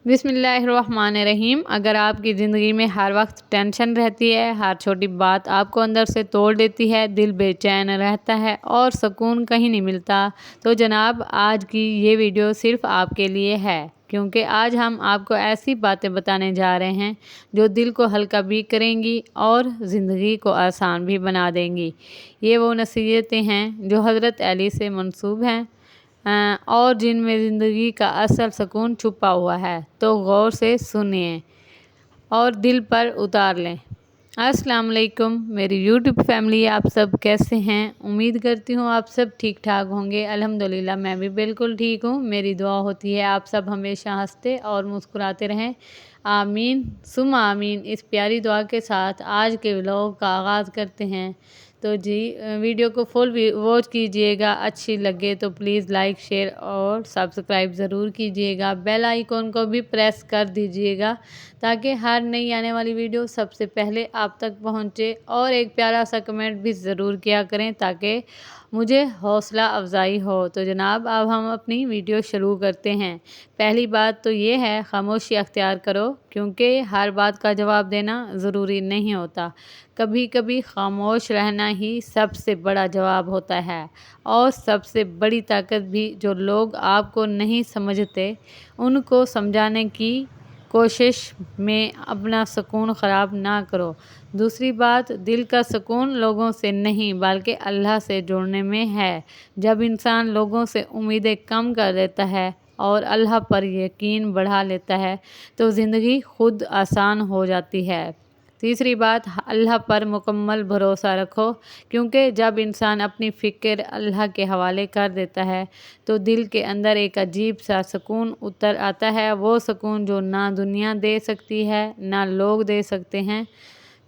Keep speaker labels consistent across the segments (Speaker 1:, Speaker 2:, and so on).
Speaker 1: बिस्मिल्लाहिर्रहमानिर्रहीम। अगर आपकी ज़िंदगी में हर वक्त टेंशन रहती है, हर छोटी बात आपको अंदर से तोड़ देती है, दिल बेचैन रहता है और सुकून कहीं नहीं मिलता, तो जनाब आज की ये वीडियो सिर्फ आपके लिए है, क्योंकि आज हम आपको ऐसी बातें बताने जा रहे हैं जो दिल को हल्का भी करेंगी और ज़िंदगी को आसान भी बना देंगी। ये वो नसीहतें हैं जो हज़रत अली से मंसूब हैं और जिनमें ज़िंदगी का असल सुकून छुपा हुआ है, तो गौर से सुनिए और दिल पर उतार लें। अस्सलाम वालेकुम मेरी यूट्यूब फैमिली, आप सब कैसे हैं? उम्मीद करती हूँ आप सब ठीक ठाक होंगे। अल्हम्दुलिल्लाह मैं भी बिल्कुल ठीक हूँ। मेरी दुआ होती है आप सब हमेशा हंसते और मुस्कुराते रहें। आमीन सुम्मा आमीन। इस प्यारी दुआ के साथ आज के व्लॉग का आगाज़ करते हैं। तो जी वीडियो को फुल वॉच कीजिएगा, अच्छी लगे तो प्लीज़ लाइक शेयर और सब्सक्राइब ज़रूर कीजिएगा। बेल आइकॉन को भी प्रेस कर दीजिएगा ताकि हर नई आने वाली वीडियो सबसे पहले आप तक पहुंचे, और एक प्यारा सा कमेंट भी ज़रूर किया करें ताकि मुझे हौसला अफजाई हो। तो जनाब अब हम अपनी वीडियो शुरू करते हैं। पहली बात तो ये है, खामोशी अख्तियार करो, क्योंकि हर बात का जवाब देना ज़रूरी नहीं होता। कभी कभी खामोश रहना ही सबसे बड़ा जवाब होता है, और सबसे बड़ी ताकत भी। जो लोग आपको नहीं समझते उनको समझाने की कोशिश में अपना सुकून ख़राब ना करो। दूसरी बात, दिल का सुकून लोगों से नहीं बल्कि अल्लाह से जुड़ने में है। जब इंसान लोगों से उम्मीदें कम कर देता है और अल्लाह पर यकीन बढ़ा लेता है तो ज़िंदगी खुद आसान हो जाती है। तीसरी बात, अल्लाह पर मुकम्मल भरोसा रखो, क्योंकि जब इंसान अपनी फ़िक्र अल्लाह के हवाले कर देता है तो दिल के अंदर एक अजीब सा सुकून उतर आता है। वो सुकून जो ना दुनिया दे सकती है ना लोग दे सकते हैं।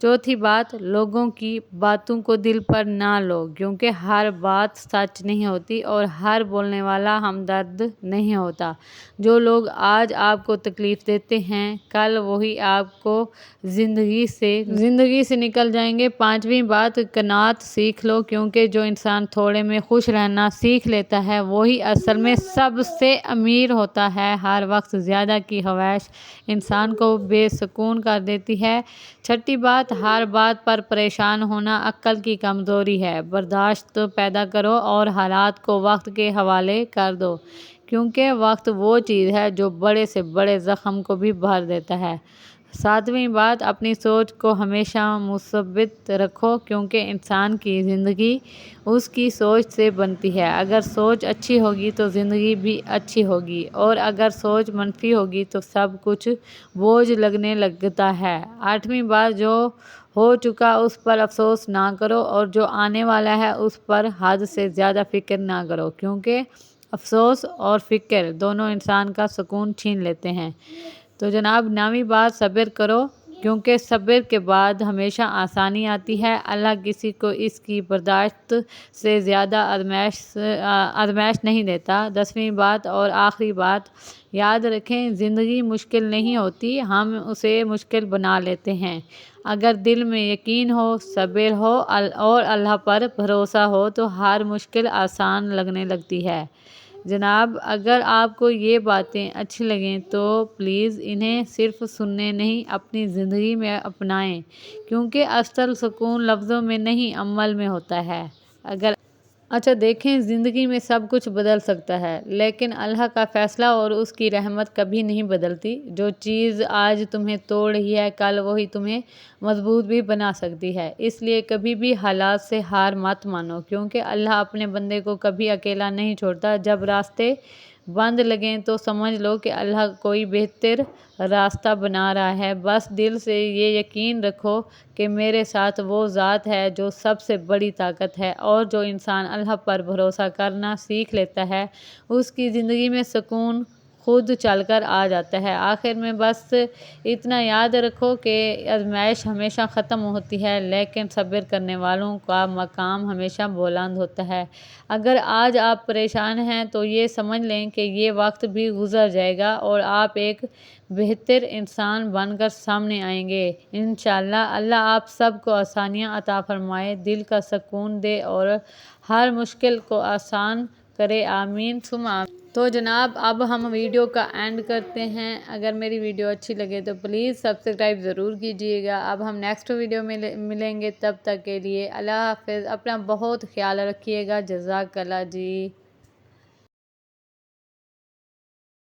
Speaker 1: चौथी बात, लोगों की बातों को दिल पर ना लो, क्योंकि हर बात सच नहीं होती और हर बोलने वाला हमदर्द नहीं होता। जो लोग आज आपको तकलीफ़ देते हैं कल वही आपको ज़िंदगी से निकल जाएंगे। पांचवी बात, कनात सीख लो, क्योंकि जो इंसान थोड़े में खुश रहना सीख लेता है वही असल में सबसे अमीर होता है। हर वक्त ज़्यादा की ख्वाहिश इंसान को बेसुकून कर देती है। छठी बात, हर बात पर परेशान होना अक्ल की कमज़ोरी है। बर्दाश्त पैदा करो और हालात को वक्त के हवाले कर दो, क्योंकि वक्त वो चीज़ है जो बड़े से बड़े ज़ख्म को भी भर देता है। सातवीं बात, अपनी सोच को हमेशा मुसब्बित रखो, क्योंकि इंसान की ज़िंदगी उसकी सोच से बनती है। अगर सोच अच्छी होगी तो ज़िंदगी भी अच्छी होगी, और अगर सोच मनफी होगी तो सब कुछ बोझ लगने लगता है। आठवीं बात, जो हो चुका उस पर अफसोस ना करो और जो आने वाला है उस पर हद से ज़्यादा फ़िक्र ना करो, क्योंकि अफसोस और फ़िक्र दोनों इंसान का सुकून छीन लेते हैं। तो जनाब नौवीं बात, सब्र करो, क्योंकि सब्र के बाद हमेशा आसानी आती है। अल्लाह किसी को इसकी बर्दाश्त से ज़्यादा आज़माइश नहीं देता। 10वीं बात और आखिरी बात, याद रखें ज़िंदगी मुश्किल नहीं होती, हम उसे मुश्किल बना लेते हैं। अगर दिल में यकीन हो, सब्र हो और अल्लाह पर भरोसा हो तो हर मुश्किल आसान लगने लगती है। जनाब अगर आपको ये बातें अच्छी लगें तो प्लीज़ इन्हें सिर्फ सुनने नहीं अपनी ज़िंदगी में अपनाएं, क्योंकि असल सुकून लफ्ज़ों में नहीं अमल में होता है। अच्छा देखें, ज़िंदगी में सब कुछ बदल सकता है, लेकिन अल्लाह का फ़ैसला और उसकी रहमत कभी नहीं बदलती। जो चीज़ आज तुम्हें तोड़ रही है कल वही तुम्हें मजबूत भी बना सकती है। इसलिए कभी भी हालात से हार मत मानो, क्योंकि अल्लाह अपने बंदे को कभी अकेला नहीं छोड़ता। जब रास्ते बंद लगें तो समझ लो कि अल्लाह कोई बेहतर रास्ता बना रहा है। बस दिल से ये यकीन रखो कि मेरे साथ वो ज़ात है जो सबसे बड़ी ताकत है, और जो इंसान अल्लाह पर भरोसा करना सीख लेता है उसकी ज़िंदगी में सुकून खुद चलकर आ जाता है। आखिर में बस इतना याद रखो कि आजमाइश हमेशा ख़त्म होती है, लेकिन सब्र करने वालों का मकाम हमेशा बुलंद होता है। अगर आज आप परेशान हैं तो ये समझ लें कि ये वक्त भी गुज़र जाएगा और आप एक बेहतर इंसान बनकर सामने आएंगे इंशाअल्लाह। अल्लाह आप सबको आसानियाँ अता फरमाए, दिल का सुकून दे और हर मुश्किल को आसान کرے، آمین ثم آمین۔ تو جناب اب ہم ویڈیو کا اینڈ کرتے ہیں۔ اگر میری ویڈیو اچھی لگے تو پلیز سبسکرائب ضرور کیجیے گا۔ اب ہم نیکسٹ ویڈیو میں ملیں گے، تب تک کے لیے اللہ حافظ۔ اپنا بہت خیال رکھیے گا، جزاک اللہ جی۔